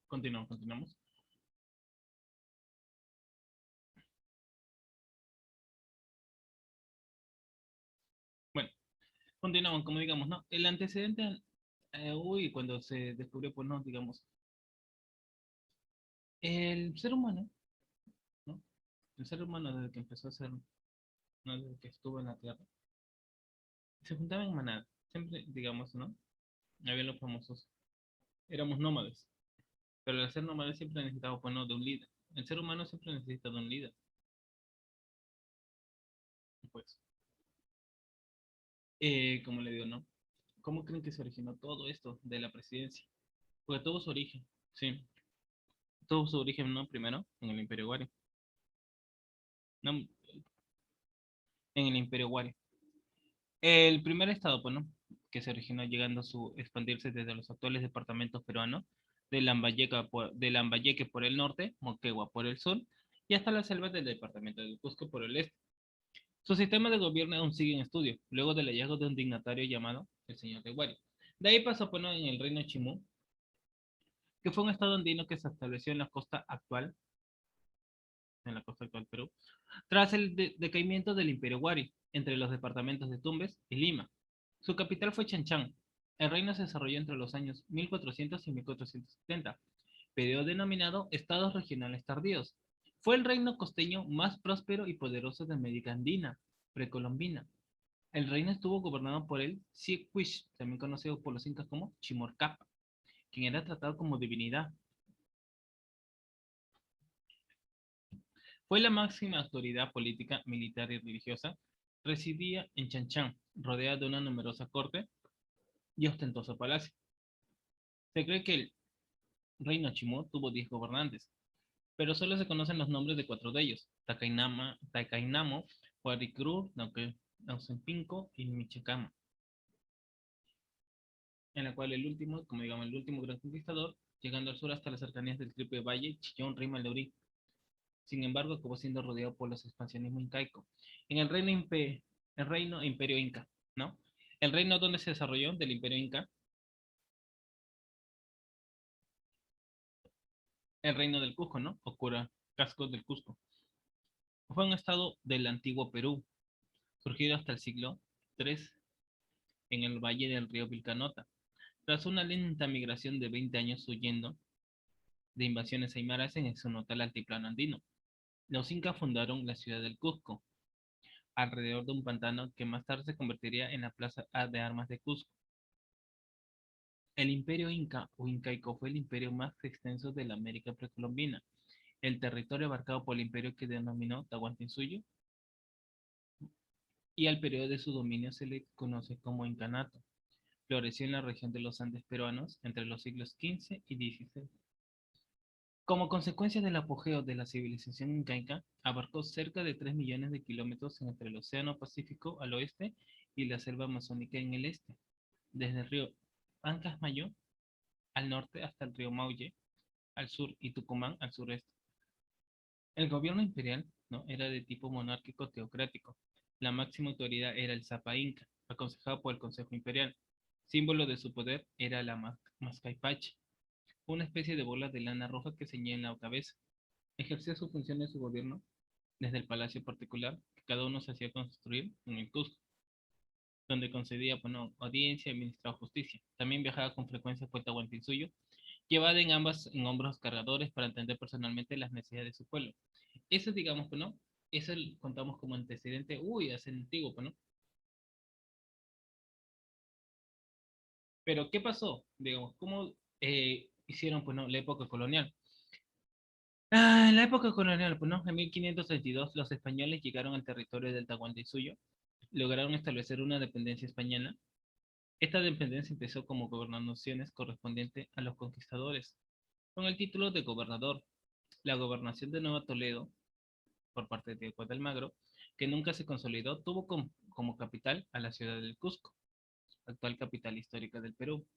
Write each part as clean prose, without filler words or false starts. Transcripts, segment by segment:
Continuamos. Bueno, continuamos, como digamos, ¿no? El antecedente, cuando se descubrió, pues no, digamos, el ser humano, ¿no? El ser humano desde que empezó a ser, ¿no? Desde que estuvo en la Tierra, se juntaba en manada. Siempre, digamos, ¿no? Había los famosos, éramos nómades, pero al ser nómades siempre necesitaba, pues no, de un líder. El ser humano siempre necesita de un líder, pues. Como le digo, ¿no? ¿Cómo creen que se originó todo esto de la presidencia? Porque tuvo su origen, sí. Tuvo su origen, ¿no? Primero, en el Imperio Guari. No, en el Imperio Guari. El primer estado, pues, ¿no? Que se originó llegando a expandirse desde los actuales departamentos peruanos, de Lambayeque por el norte, Moquegua por el sur, y hasta las selvas del departamento del Cusco por el este. Su sistema de gobierno aún sigue en estudio, luego del hallazgo de un dignatario llamado el Señor de Guari. De ahí pasó, pues, ¿no? En el reino Chimú, que fue un estado andino que se estableció en la costa actual Perú, tras el decaimiento del Imperio Huari, entre los departamentos de Tumbes y Lima. Su capital fue Chanchán. El reino se desarrolló entre los años 1400 y 1470, periodo denominado Estados Regionales Tardíos. Fue el reino costeño más próspero y poderoso de América Andina, precolombina. El reino estuvo gobernado por el Siquish, también conocido por los incas como Chimorcapa, quien era tratado como divinidad. Fue la máxima autoridad política, militar y religiosa. Residía en Chanchán, rodeada de una numerosa corte y ostentoso palacio. Se cree que el reino Chimú tuvo 10 gobernantes, pero solo se conocen los nombres de 4 de ellos: Takainamo, Huaricrú, Nausempinco y Michicama, en la cual el último, como digamos, el último gran conquistador, llegando al sur hasta las cercanías del triple valle Chillón, Rima, Leurí. Sin embargo, acabó siendo rodeado por los expansionismo incaico. En el reino Imperio Inca, ¿no? El reino donde se desarrolló del Imperio Inca, el reino del Cusco, ¿no? O Cura Casco del Cusco. Fue un estado del antiguo Perú, surgido hasta el siglo III en el valle del río Vilcanota. Tras una lenta migración de 20 años huyendo de invasiones aymaras en su natal altiplano andino, los incas fundaron la ciudad del Cusco, alrededor de un pantano que más tarde se convertiría en la plaza de armas de Cusco. El imperio inca o incaico fue el imperio más extenso de la América precolombina. El territorio abarcado por el imperio que denominó Tahuantinsuyo, y al periodo de su dominio se le conoce como incanato. Floreció en la región de los Andes peruanos entre los siglos XV y XVI. Como consecuencia del apogeo de la civilización incaica, abarcó cerca de 3 millones de kilómetros entre el Océano Pacífico al oeste y la selva amazónica en el este, desde el río Ancasmayo al norte hasta el río Maulle al sur y Tucumán al sureste. El gobierno imperial, ¿no? Era de tipo monárquico teocrático. La máxima autoridad era el Zapa Inca, aconsejado por el Consejo Imperial. Símbolo de su poder era la mascaipache, una especie de bola de lana roja que ceñía en la cabeza. Ejercía su función en su gobierno desde el palacio particular que cada uno se hacía construir en el Cusco, donde concedía, bueno, audiencia y administraba justicia. También viajaba con frecuencia a Puerto llevada en ambas en hombros cargadores para atender personalmente las necesidades de su pueblo. Eso, digamos, pues, ¿no? Eso contamos como antecedente, hace antiguo, pues, ¿no? Pero, ¿qué pasó? Digamos, ¿cómo hicieron, pues, ¿no? La época colonial. En la época colonial, pues, ¿no? En 1532 los españoles llegaron al territorio del Tahuantinsuyo, lograron establecer una dependencia española. Esta dependencia empezó como gobernaciones correspondiente a los conquistadores, con el título de gobernador. La gobernación de Nueva Toledo por parte de Diego de Almagro, que nunca se consolidó, tuvo como capital a la ciudad del Cusco, actual capital histórica del Perú.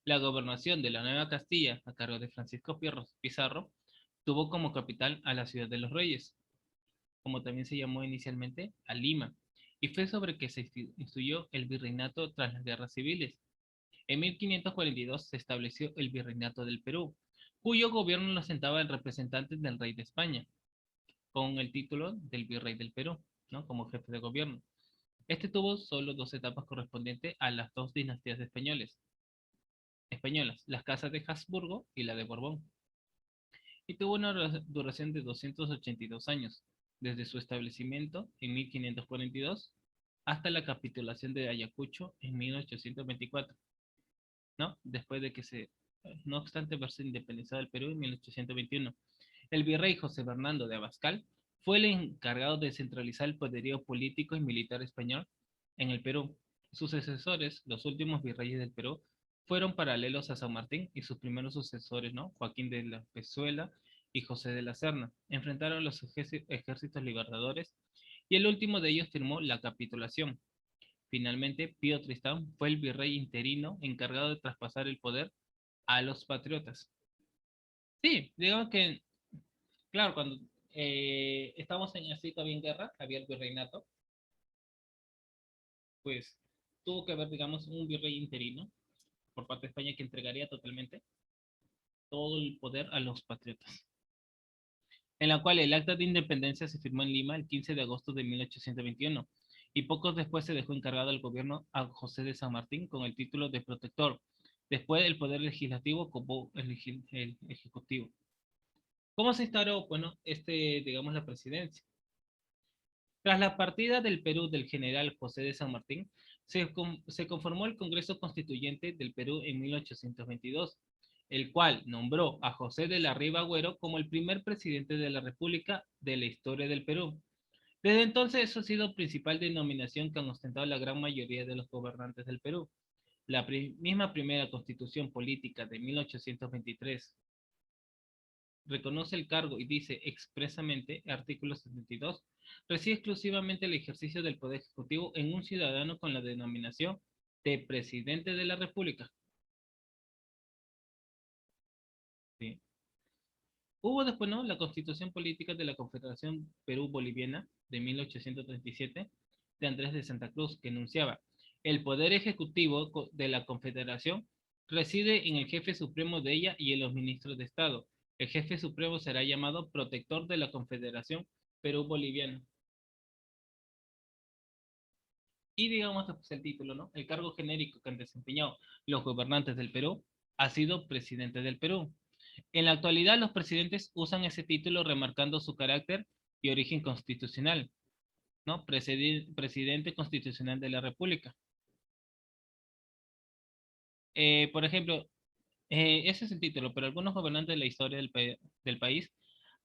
La gobernación de la Nueva Castilla, a cargo de Francisco Pizarro, tuvo como capital a la ciudad de los Reyes, como también se llamó inicialmente, a Lima, y fue sobre que se instituyó el virreinato tras las guerras civiles. En 1542 se estableció el Virreinato del Perú, cuyo gobierno lo sentaba el representante del rey de España, con el título del virrey del Perú, ¿no? Como jefe de gobierno. Este tuvo solo dos etapas correspondientes a las dos dinastías españolas, las casas de Habsburgo y la de Borbón, y tuvo una duración de 282 años, desde su establecimiento en 1542 hasta la capitulación de Ayacucho en 1824, ¿no? Después de que no obstante verse independizado el Perú en 1821. El virrey José Bernardo de Abascal fue el encargado de centralizar el poderío político y militar español en el Perú. Sus sucesores, los últimos virreyes del Perú, fueron paralelos a San Martín y sus primeros sucesores, ¿no? Joaquín de la Pezuela y José de la Serna. Enfrentaron a los ejércitos libertadores y el último de ellos firmó la capitulación. Finalmente, Pío Tristán fue el virrey interino encargado de traspasar el poder a los patriotas. Sí, digamos que, claro, cuando estamos en así todavía en guerra, había el virreinato, pues tuvo que haber, digamos, un virrey interino por parte de España que entregaría totalmente todo el poder a los patriotas, en la cual el acta de independencia se firmó en Lima el 15 de agosto de 1821 y pocos después se dejó encargado al gobierno a José de San Martín con el título de protector. Después el poder legislativo como el ejecutivo. ¿Cómo se instauró, bueno, digamos, la presidencia? Tras la partida del Perú del general José de San Martín, se conformó el Congreso Constituyente del Perú en 1822, el cual nombró a José de la Riva Agüero como el primer presidente de la República de la historia del Perú. Desde entonces, eso ha sido principal denominación que han ostentado la gran mayoría de los gobernantes del Perú. La misma primera constitución política de 1823 reconoce el cargo y dice expresamente, artículo 72, reside exclusivamente el ejercicio del poder ejecutivo en un ciudadano con la denominación de presidente de la República. ¿Sí? Hubo después, ¿no?, la constitución política de la Confederación Perú-Boliviana de 1837 de Andrés de Santa Cruz, que enunciaba, el poder ejecutivo de la Confederación reside en el jefe supremo de ella y en los ministros de Estado. El jefe supremo será llamado protector de la Confederación Perú-Boliviana. Y digamos pues, el título, ¿no? El cargo genérico que han desempeñado los gobernantes del Perú ha sido presidente del Perú. En la actualidad, los presidentes usan ese título remarcando su carácter y origen constitucional, ¿no? Presidente constitucional de la República. Por ejemplo, ese es el título, pero algunos gobernantes de la historia del país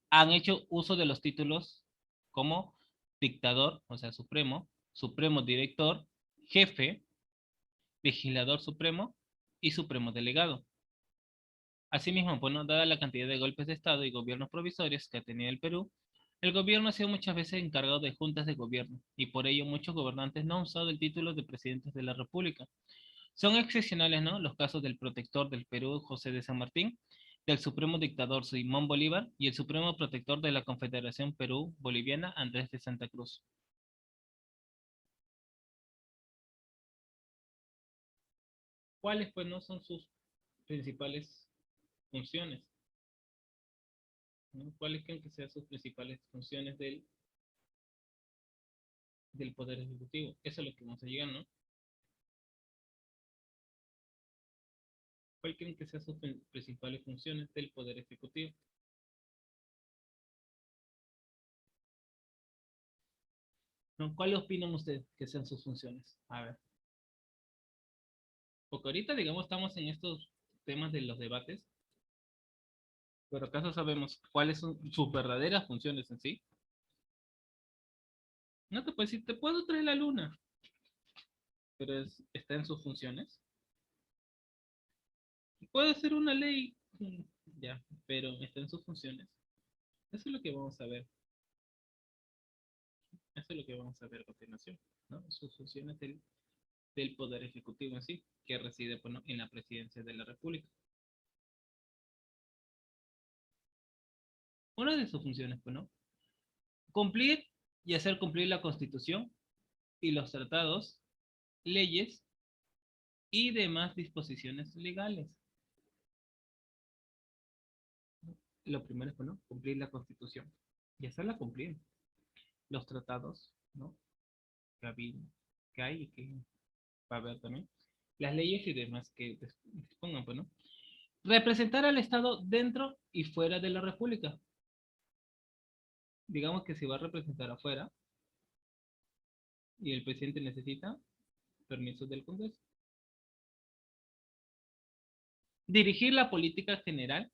han hecho uso de los títulos como dictador, o sea, supremo, supremo director, jefe, legislador supremo y supremo delegado. Asimismo, bueno, dada la cantidad de golpes de Estado y gobiernos provisorios que ha tenido el Perú, el gobierno ha sido muchas veces encargado de juntas de gobierno y por ello muchos gobernantes no han usado el título de presidentes de la República. Son excepcionales, ¿no?, los casos del protector del Perú, José de San Martín, del supremo dictador Simón Bolívar y el supremo protector de la Confederación Perú-Boliviana, Andrés de Santa Cruz. ¿Cuáles, pues, no son sus principales funciones? ¿No? ¿Cuáles creen que sean sus principales funciones del Poder Ejecutivo? Eso es lo que vamos a llegar, ¿no? ¿Cuáles creen que sean sus principales funciones del Poder Ejecutivo? ¿No? ¿Cuáles opinan ustedes que sean sus funciones? A ver, porque ahorita, digamos, estamos en estos temas de los debates, pero ¿acaso sabemos cuáles son sus verdaderas funciones en sí? No te puedo decir, te puedo traer la luna, pero está en sus funciones. Puede ser una ley, ya, pero está en sus funciones. Eso es lo que vamos a ver. Eso es lo que vamos a ver a continuación, ¿no? Sus funciones del Poder Ejecutivo en sí, que reside, bueno, en la Presidencia de la República. Una de sus funciones, bueno, cumplir y hacer cumplir la Constitución y los tratados, leyes y demás disposiciones legales. lo primero es, bueno, cumplir la Constitución y hacerla cumplir. Los tratados, ¿no? Que, que hay y que va a haber también. Las leyes y demás que dispongan, pues, ¿no? Representar al Estado dentro y fuera de la República. Digamos que se va a representar afuera y el presidente necesita permiso del Congreso. Dirigir la política general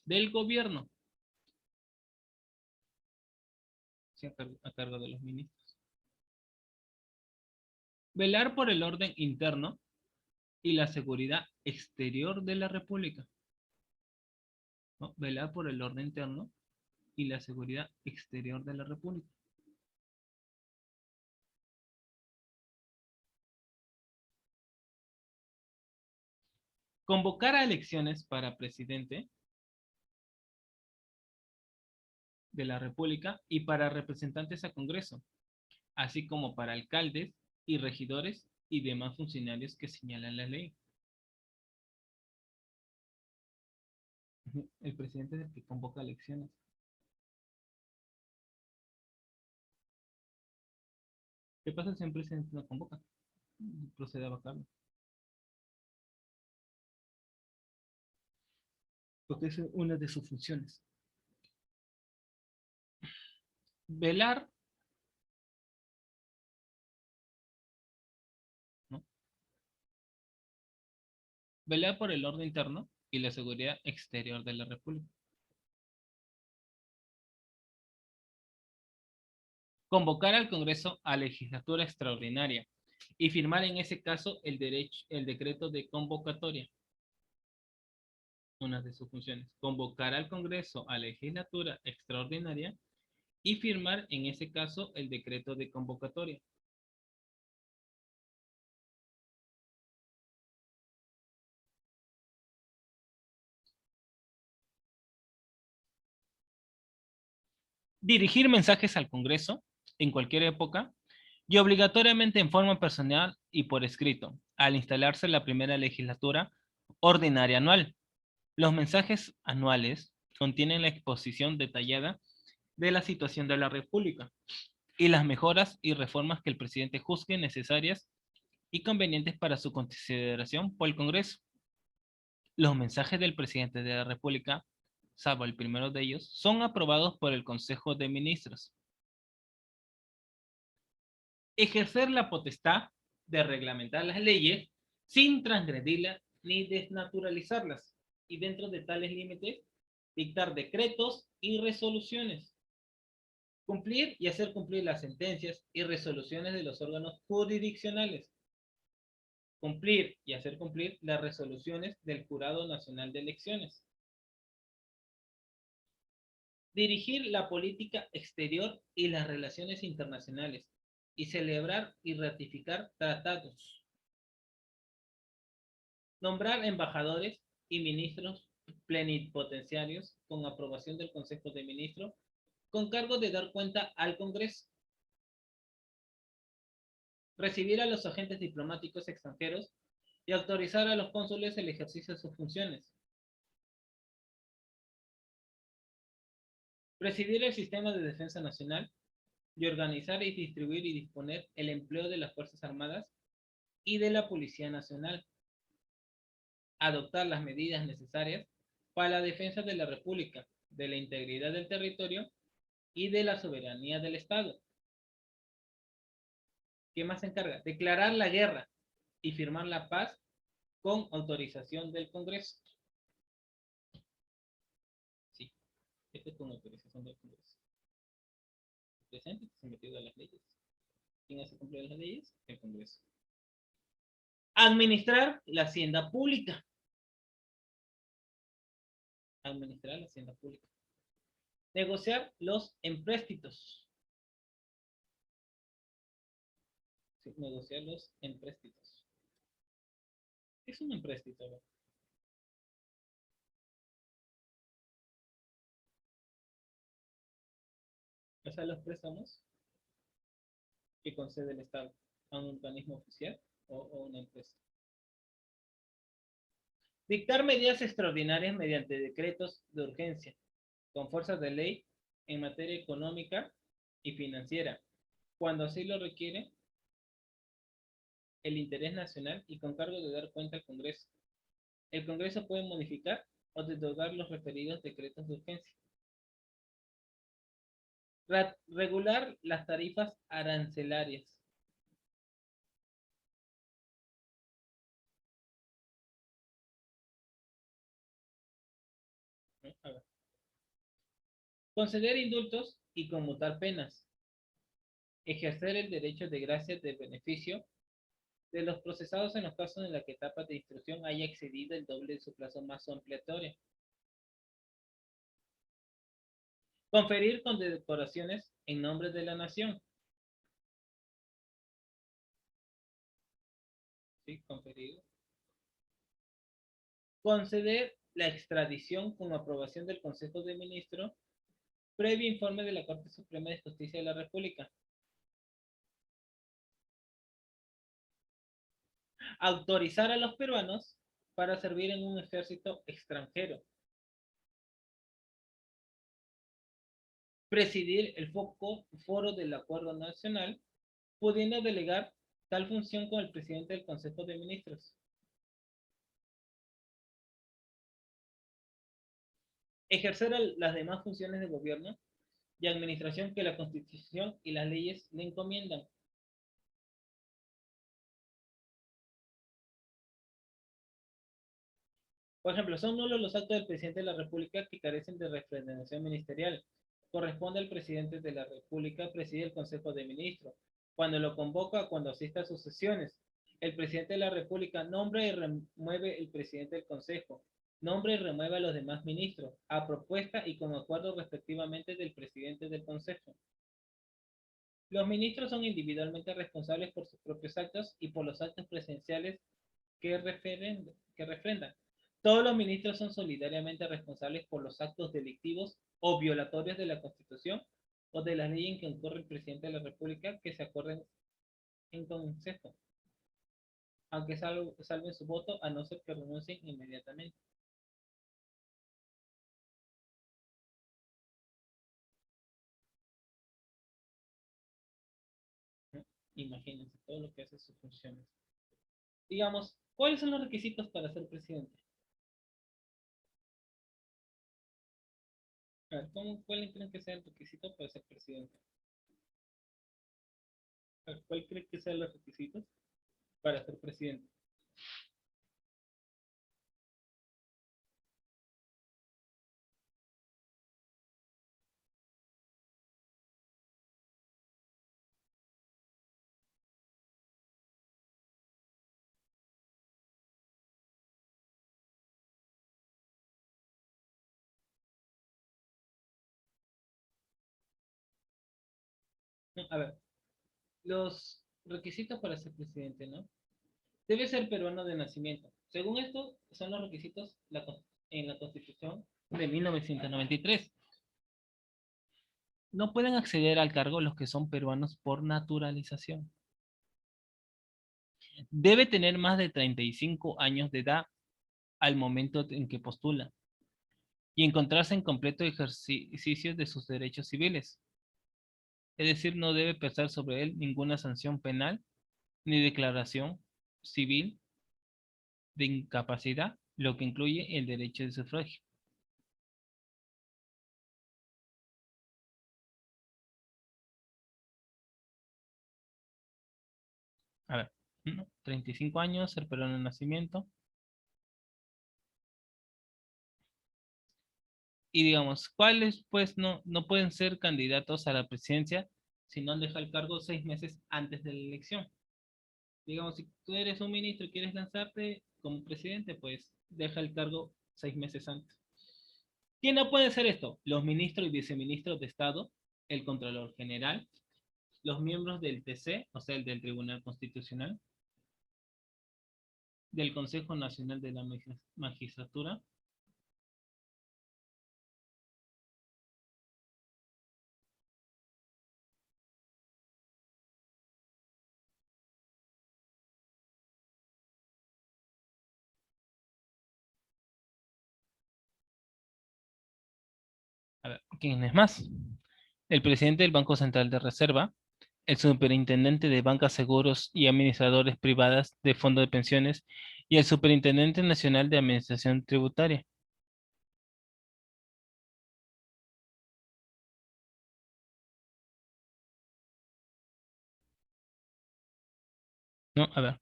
del gobierno, sí, a cargo de los ministros. Velar por el orden interno y la seguridad exterior de la República, ¿no? Velar por el orden interno y la seguridad exterior de la República. Convocar a elecciones para presidente de la República y para representantes a Congreso, así como para alcaldes y regidores y demás funcionarios que señalan la ley. El presidente es el que convoca elecciones. ¿Qué pasa si un presidente no convoca? Procede a vacarlo. Porque es una de sus funciones. Velar, ¿no? Velar por el orden interno y la seguridad exterior de la República. Convocar al Congreso a legislatura extraordinaria y firmar en ese caso el decreto de convocatoria. Una de sus funciones. Convocar al Congreso a legislatura extraordinaria y firmar en ese caso el decreto de convocatoria. Dirigir mensajes al Congreso en cualquier época y obligatoriamente en forma personal y por escrito, al instalarse la primera legislatura ordinaria anual. Los mensajes anuales contienen la exposición detallada de la situación de la República y las mejoras y reformas que el presidente juzgue necesarias y convenientes para su consideración por el Congreso. Los mensajes del presidente de la República, salvo el primero de ellos, son aprobados por el Consejo de Ministros. Ejercer la potestad de reglamentar las leyes sin transgredirlas ni desnaturalizarlas, y dentro de tales límites, dictar decretos y resoluciones. Cumplir y hacer cumplir las sentencias y resoluciones de los órganos jurisdiccionales. Cumplir y hacer cumplir las resoluciones del Jurado Nacional de Elecciones. Dirigir la política exterior y las relaciones internacionales y celebrar y ratificar tratados. Nombrar embajadores y ministros plenipotenciarios con aprobación del Consejo de Ministros con cargo de dar cuenta al Congreso. Recibir a los agentes diplomáticos extranjeros y autorizar a los cónsules el ejercicio de sus funciones. Presidir el sistema de defensa nacional y organizar y distribuir y disponer el empleo de las Fuerzas Armadas y de la Policía Nacional. Adoptar las medidas necesarias para la defensa de la República, de la integridad del territorio y de la soberanía del Estado. ¿Qué más se encarga? Declarar la guerra y firmar la paz con autorización del Congreso. Sí, esto es con autorización del Congreso. El presidente se metió a las leyes. ¿Quién hace cumplir las leyes? El Congreso. Administrar la hacienda pública. Administrar la hacienda pública. Negociar los empréstitos. Sí, negociar los empréstitos. ¿Qué es un empréstito? O sea, los préstamos que concede el Estado a un organismo oficial o una empresa. Dictar medidas extraordinarias mediante decretos de urgencia. con fuerza de ley en materia económica y financiera, cuando así lo requiere el interés nacional y con cargo de dar cuenta al Congreso. El Congreso puede modificar o derogar los referidos decretos de urgencia. Regular las tarifas arancelarias. A ver. Conceder indultos y conmutar penas. Ejercer el derecho de gracia de beneficio de los procesados en los casos en la que etapa de instrucción haya excedido el doble de su plazo más ampliatorio. Conferir condecoraciones en nombre de la nación. ¿Sí? Conferido. Conceder la extradición con aprobación del Consejo de Ministros, previo informe de la Corte Suprema de Justicia de la República. Autorizar a los peruanos para servir en un ejército extranjero. Presidir el foro del Acuerdo Nacional, pudiendo delegar tal función con el presidente del Consejo de Ministros. Ejercer las demás funciones de gobierno y administración que la Constitución y las leyes le encomiendan. Por ejemplo, son nulos los actos del presidente de la República que carecen de refrendación ministerial. Corresponde al presidente de la República presidir el Consejo de Ministros, cuando lo convoca o cuando asista a sus sesiones. El presidente de la República nombra y remueve el presidente del Consejo, nombra y remueve a los demás ministros, a propuesta y con acuerdo respectivamente del presidente del Consejo. Los ministros son individualmente responsables por sus propios actos y por los actos presenciales que refrendan. Todos los ministros son solidariamente responsables por los actos delictivos o violatorios de la Constitución o de la ley en que incurre el presidente de la República que se acuerden en consejo, aunque salven su voto a no ser que renuncien inmediatamente. ¿No? Imagínense todo lo que hace sus funciones. Digamos, ¿cuáles son los requisitos para ser presidente? A ver, ¿cuál creen que sea el requisito para ser presidente? A ver, ¿cuál creen que sean los requisitos para ser presidente? No, a ver, los requisitos para ser presidente, ¿no? Debe ser peruano de nacimiento. Según esto, son los requisitos en la Constitución de 1993. No pueden acceder al cargo los que son peruanos por naturalización. Debe tener más de 35 años de edad al momento en que postula y encontrarse en completo ejercicio de sus derechos civiles. Es decir, no debe pesar sobre él ninguna sanción penal ni declaración civil de incapacidad, lo que incluye el derecho de sufragio. A ver, 35 años, ser peruano de nacimiento. Y digamos, ¿cuáles pues no pueden ser candidatos a la presidencia si no han dejado el cargo 6 meses antes de la elección? Digamos, si tú eres un ministro y quieres lanzarte como presidente, pues deja el cargo 6 meses antes. ¿Quién no puede hacer esto? Los ministros y viceministros de Estado, el Contralor General, los miembros del TC, o sea, el del Tribunal Constitucional, del Consejo Nacional de la Magistratura, a ver, ¿Quién es más? El presidente del Banco Central de Reserva, el superintendente de bancas, seguros y administradores privadas de fondos de pensiones y el superintendente nacional de administración tributaria. No, a ver,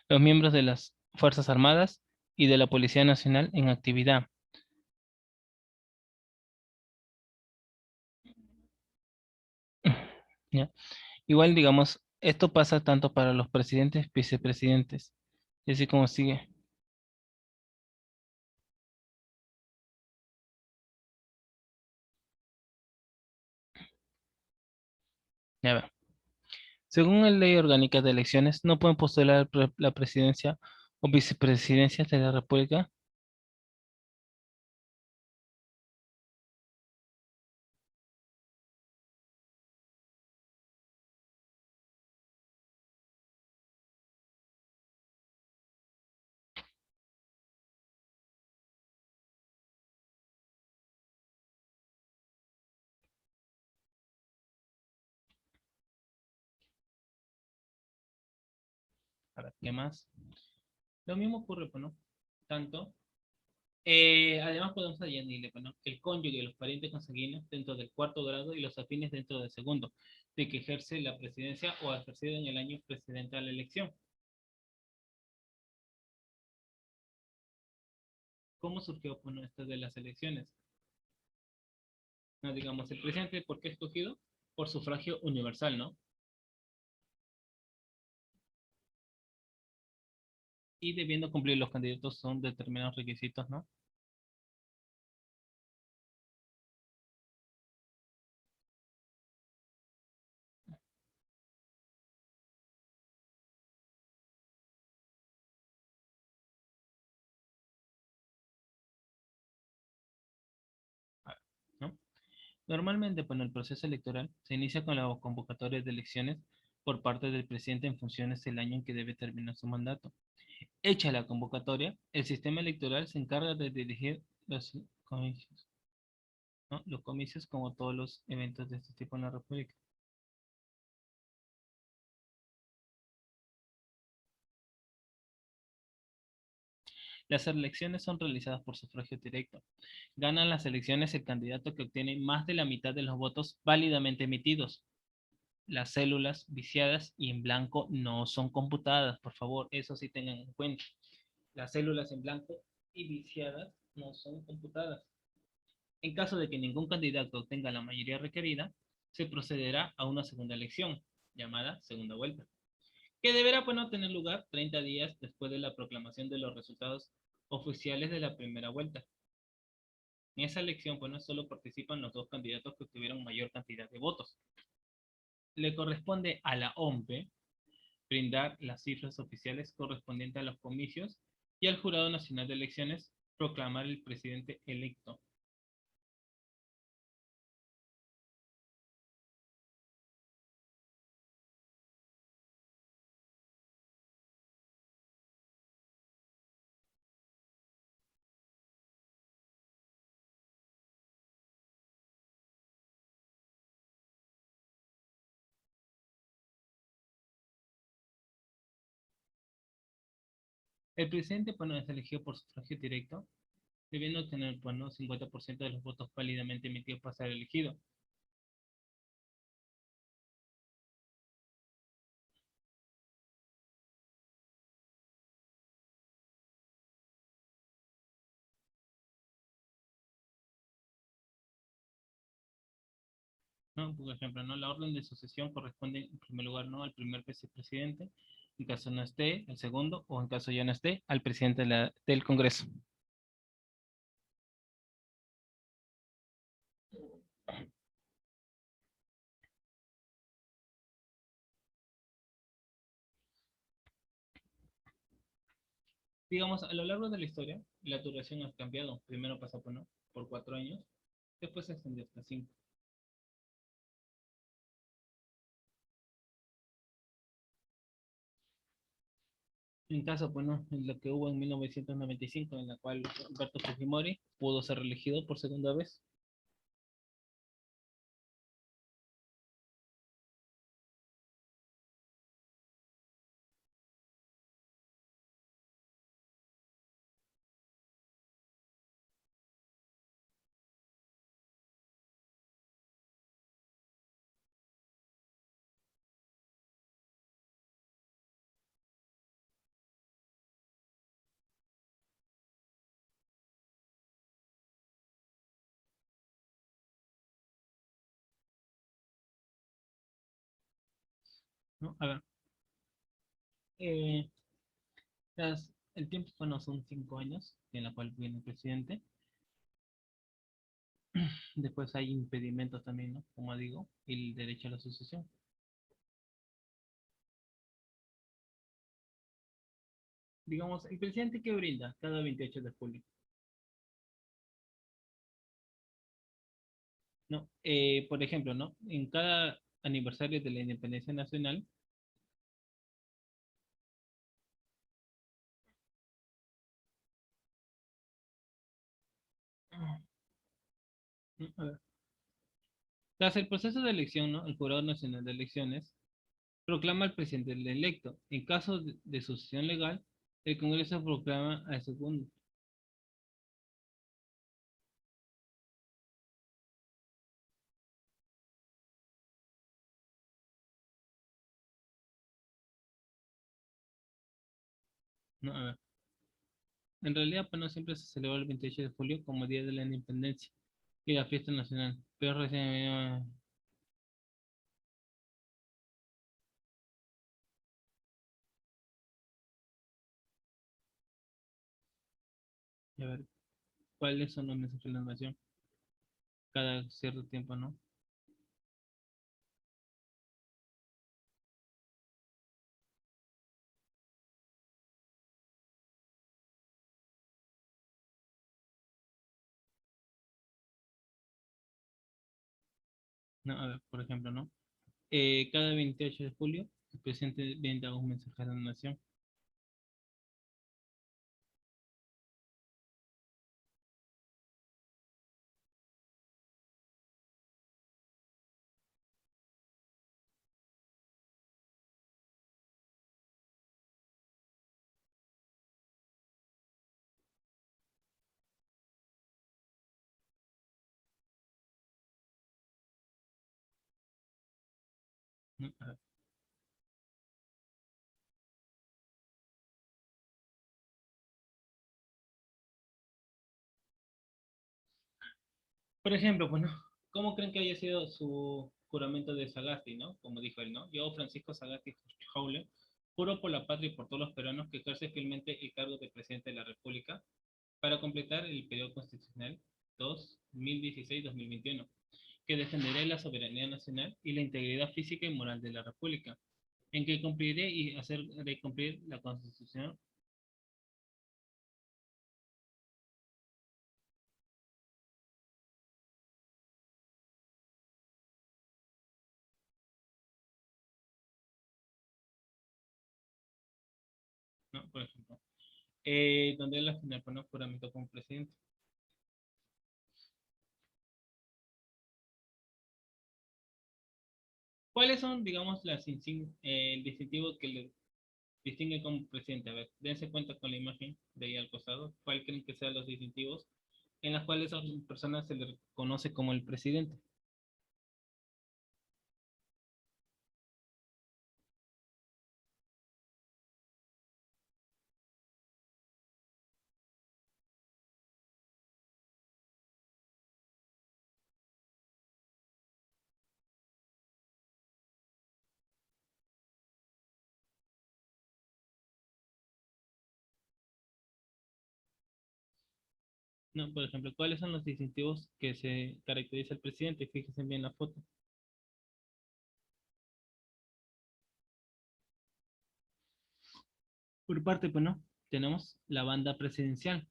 los miembros de las Fuerzas Armadas y de la Policía Nacional en actividad. ¿Ya? Igual, digamos, esto pasa tanto para los presidentes, vicepresidentes, y así como sigue. Ya ver. Según la Ley Orgánica de Elecciones, no pueden postular la presidencia o vicepresidencia de la República. ¿Para qué más? Lo mismo ocurre, pues, ¿no? Tanto. Además, podemos añadirle, pues, ¿no? El cónyuge y los parientes consanguíneos dentro del cuarto grado y los afines dentro del segundo, de que ejerce la presidencia o ha ejercido en el año precedente a la elección. ¿Cómo surgió, pues, ¿no? Esto de las elecciones? No, digamos, el presidente, ¿por qué escogido? Por sufragio universal, ¿no? Y debiendo cumplir los candidatos son determinados requisitos, ¿no? ¿No? Normalmente, bueno, el proceso electoral se inicia con la convocatoria de elecciones por parte del presidente en funciones del año en que debe terminar su mandato. Hecha la convocatoria, el sistema electoral se encarga de dirigir los comicios, ¿no? Los comicios como todos los eventos de este tipo en la República. Las elecciones son realizadas por sufragio directo. Gana las elecciones el candidato que obtiene más de la mitad de los votos válidamente emitidos. Las células viciadas y en blanco no son computadas, por favor, eso sí tengan en cuenta. Las células en blanco y viciadas no son computadas. En caso de que ningún candidato obtenga la mayoría requerida, se procederá a una segunda elección, llamada segunda vuelta, que deberá, pues, no tener lugar 30 días después de la proclamación de los resultados oficiales de la primera vuelta. En esa elección, pues, no solo participan los dos candidatos que obtuvieron mayor cantidad de votos. Le corresponde a la OMP brindar las cifras oficiales correspondientes a los comicios y al Jurado Nacional de Elecciones proclamar el presidente electo. El presidente, pues, no es elegido por sufragio directo, debiendo tener, pues, no, 50% de los votos válidamente emitidos para ser elegido. ¿No? Por ejemplo, ¿no? La orden de sucesión corresponde en primer lugar, ¿no? Al primer vicepresidente, en caso no esté, el segundo, o en caso ya no esté, al presidente del Congreso. Digamos, a lo largo de la historia, la duración ha cambiado. Primero pasó por, ¿no? por 4 años, después se extendió hasta 5. En caso, bueno, en lo que hubo en 1995, en la cual Alberto Fujimori pudo ser reelegido por segunda vez. ¿no? A ver, el tiempo, bueno, son 5 años en la cual viene el presidente. Después hay impedimentos también, ¿no? Como digo, el derecho a la sucesión. Digamos, el presidente que brinda cada 28 de julio, ¿no? Por ejemplo, ¿no? En cada aniversario de la independencia nacional, ¿no? A ver, tras el proceso de elección, ¿no? El Jurado Nacional de Elecciones proclama al presidente electo. En caso de sucesión legal, el Congreso proclama al segundo. ¿No? A ver, en realidad, pues no siempre se celebra el 28 de julio como Día de la Independencia y la fiesta nacional, pero recién, a ver, ¿cuáles son los mensajes de la nación? Cada cierto tiempo, ¿no? No, a ver, por ejemplo, ¿no? Cada 28 de julio, el presidente brinda un mensaje a la nación. ¿No? A ver, por ejemplo, pues, ¿no? ¿Cómo creen que haya sido su juramento de Sagasti, ¿no? Como dijo él, ¿no? Yo, Francisco Sagasti Jaule, juro por la patria y por todos los peruanos que ejerce fielmente el cargo de presidente de la República para completar el periodo constitucional 2016-2021, que defenderé la soberanía nacional y la integridad física y moral de la República, en que cumpliré y haceré cumplir la Constitución. ¿No? Por ejemplo, donde él al final pone juramento como presidente. ¿Cuáles son, digamos, el distintivo que le distingue como presidente? A ver, dense cuenta con la imagen de ahí al costado. ¿Cuál creen que sean los distintivos en las cuales a una persona se le reconoce como el presidente? No, por ejemplo, ¿cuáles son los distintivos que se caracteriza el presidente? Fíjense bien la foto. Por parte, pues no, tenemos la banda presidencial.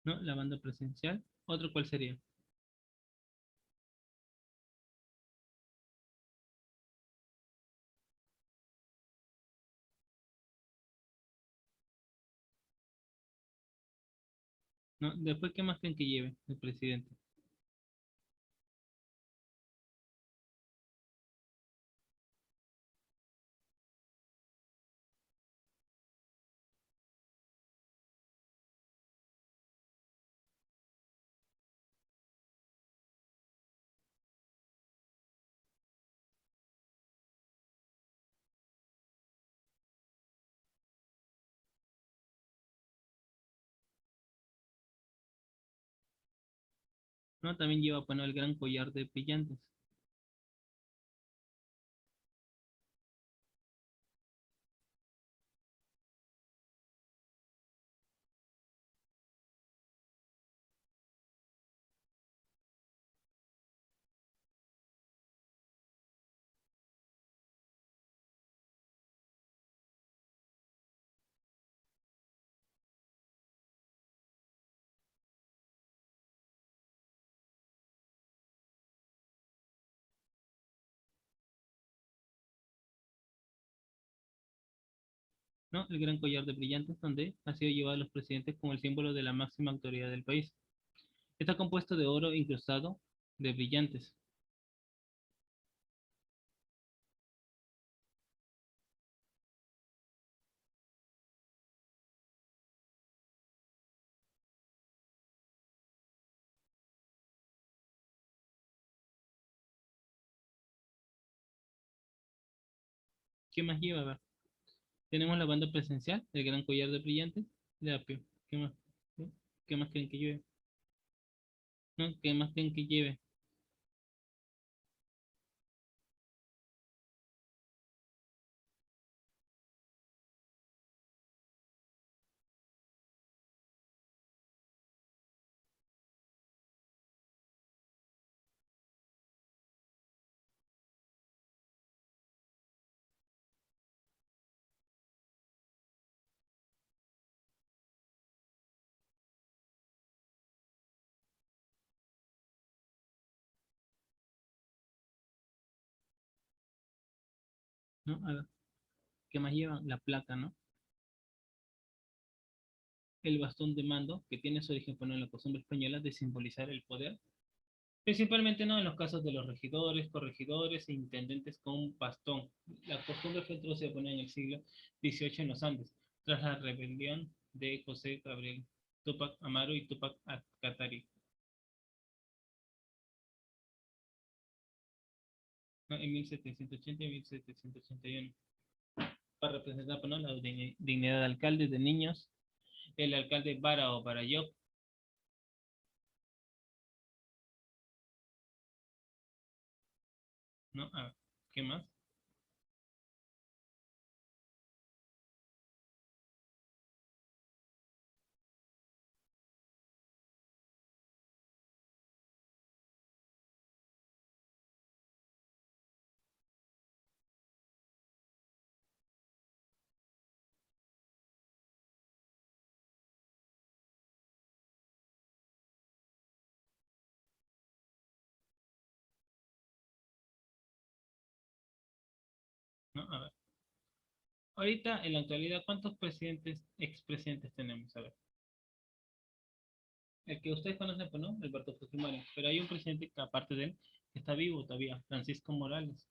¿No? La banda presidencial. ¿Otro cuál sería? ¿No? Después, ¿qué más creen que lleve el presidente? ¿no? También lleva, bueno, el gran collar de brillantes. ¿No? El gran collar de brillantes, donde ha sido llevado a los presidentes como el símbolo de la máxima autoridad del país. Está compuesto de oro incrustado de brillantes. ¿Qué más lleva? A ver, tenemos la banda presencial, el gran collar de brillantes, de apio. ¿Qué más? ¿Sí? ¿Qué más creen que lleve? ¿No? ¿Qué más creen que lleve? ¿No? A ver, ¿qué más lleva? La placa, ¿no? El bastón de mando, que tiene su origen bueno, en la costumbre española de simbolizar el poder, principalmente no en los casos de los regidores, corregidores e intendentes con bastón. La costumbre fue introducida bueno, en el siglo XVIII en los Andes, tras la rebelión de José Gabriel Tupac Amaru y Tupac Katari, ¿no? En 1780 y 1781, para representar bueno, la dignidad de alcaldes de niños, el alcalde Bara o Barayó, ¿no? A ver, ¿qué más? ¿No? A ver. Ahorita, en la actualidad, ¿cuántos presidentes, expresidentes tenemos? A ver. El que ustedes conocen, pues no, Alberto Fujimori. Pero hay un presidente que, aparte de él, que está vivo todavía, Francisco Morales.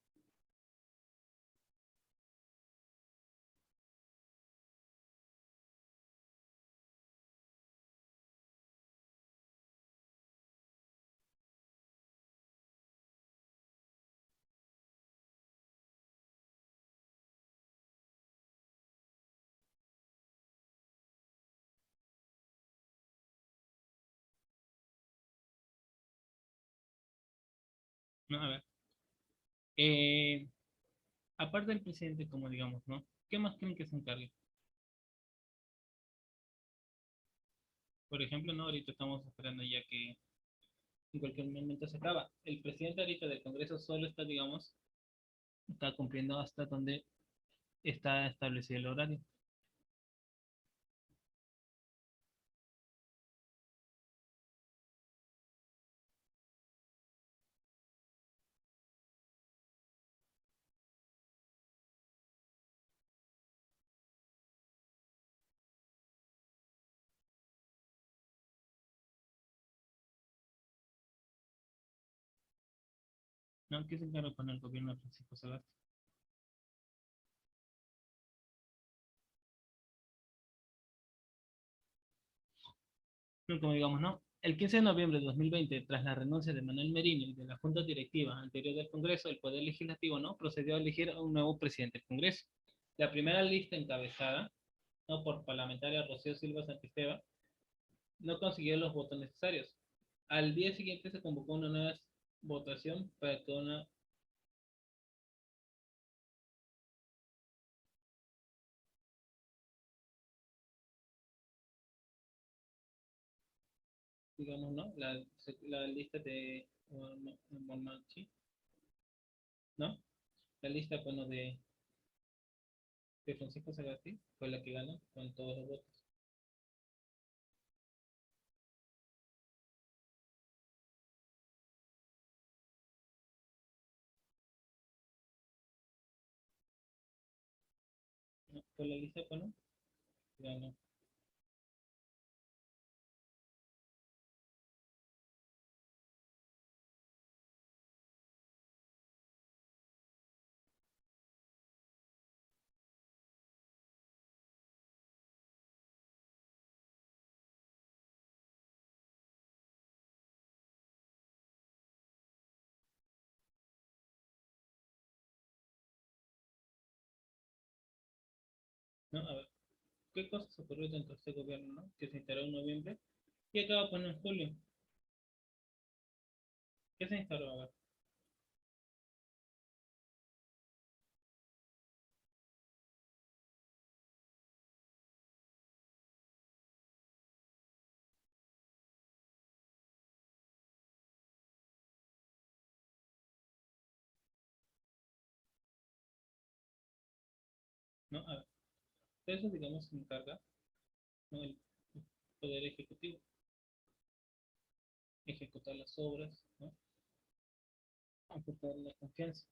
¿No? A ver. Eh, aparte del presidente, como digamos, ¿no? ¿Qué más creen que se encargue? Por ejemplo, ¿no? Ahorita estamos esperando ya que en cualquier momento se acaba. El presidente ahorita del Congreso solo está, digamos, está cumpliendo hasta donde está establecido el horario. ¿No? ¿Qué se encarga con el gobierno de Francisco Sagasti? No, como digamos, ¿no? El 15 de noviembre de 2020, tras la renuncia de Manuel Merino y de la Junta Directiva anterior del Congreso, el Poder Legislativo, ¿no? Procedió a elegir a un nuevo presidente del Congreso. La primera lista encabezada, ¿no? Por parlamentaria Rocío Silva Santisteba, no consiguió los votos necesarios. Al día siguiente se convocó una nueva votación para que una, digamos, ¿no? La lista de Monmachi, ¿no? La lista, bueno, de Francisco Sagasti fue la que ganó con todos los votos. ¿No? Fue la lista, bueno, ganó. ¿No? A ver, ¿qué cosas ocurrió dentro de este gobierno, ¿no? Que se instaló en noviembre y acaba pues en julio. ¿Qué se instaló? A ver, ¿no? A ver, de eso, digamos, se encarga, ¿no? El Poder Ejecutivo, ejecutar las obras, ¿no? Aportar la confianza.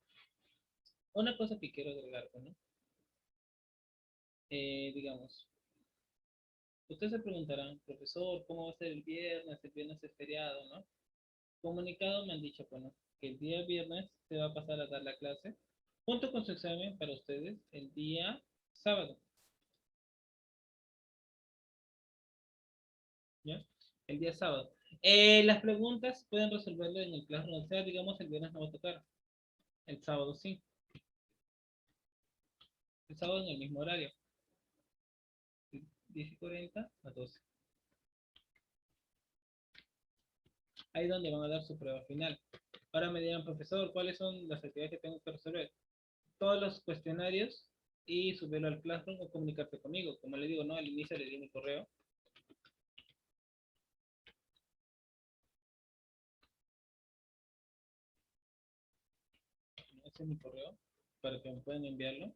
Una cosa que quiero agregar, ¿no? Digamos, ustedes se preguntarán, profesor, ¿cómo va a ser el viernes? El viernes es feriado, ¿no? Comunicado me han dicho, bueno, que el día viernes se va a pasar a dar la clase junto con su examen para ustedes el día sábado, ¿ya? El día sábado. Las preguntas pueden resolverlo en el Classroom, o sea, digamos, el viernes no va a tocar, el sábado sí, el sábado en el mismo horario, 10:40 a 12. Ahí es donde van a dar su prueba final. Ahora me dirán, profesor, ¿cuáles son las actividades que tengo que resolver? Todos los cuestionarios y subirlo al Classroom o comunicarte conmigo. Como le digo, no, al inicio le di mi correo. Ese es mi correo para que me puedan enviarlo.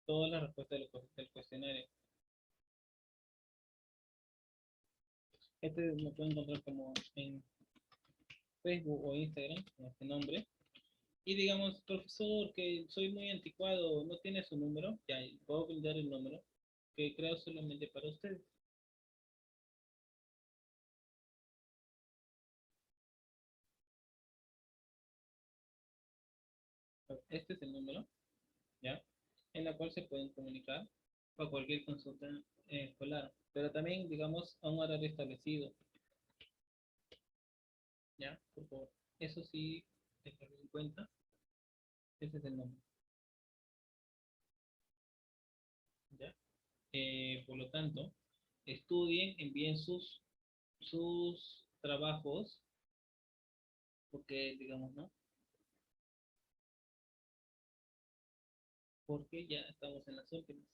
Todas las respuestas del cuestionario. Este me pueden encontrar como en Facebook o Instagram con este nombre. Y digamos, profesor, que soy muy anticuado, no tiene su número, ya puedo brindar el número que creo solamente para ustedes. Este es el número, ¿ya? En la cual se pueden comunicar para cualquier consulta escolar, pero también, digamos, a un horario establecido, ¿ya? Por favor. Eso sí, tenerlo en cuenta. Ese es el nombre, ¿ya? Por lo tanto, estudien, envíen sus trabajos, porque, digamos, ¿no? Porque ya estamos en las últimas.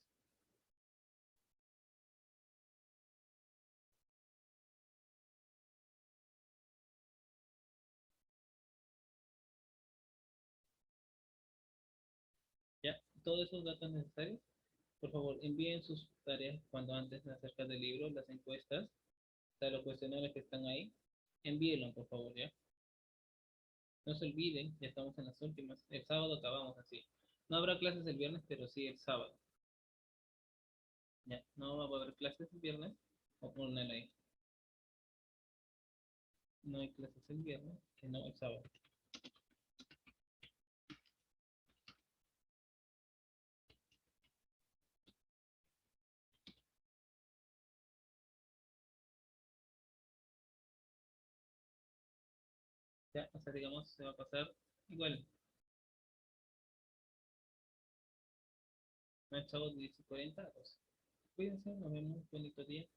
Ya, todos esos datos necesarios, por favor, envíen sus tareas cuando antes acerca del libro, las encuestas, o sea, los cuestionarios que están ahí, envíenlo, por favor, ¿ya? No se olviden, ya estamos en las últimas. El sábado acabamos así. No habrá clases el viernes, pero sí el sábado. Ya, no va a haber clases el viernes, o ponerlo ahí. No hay clases el viernes, que no el sábado. Ya, o sea, digamos, se va a pasar igual. No el sábado de 10:40 a 12. Cuídense, nos vemos, bonito día.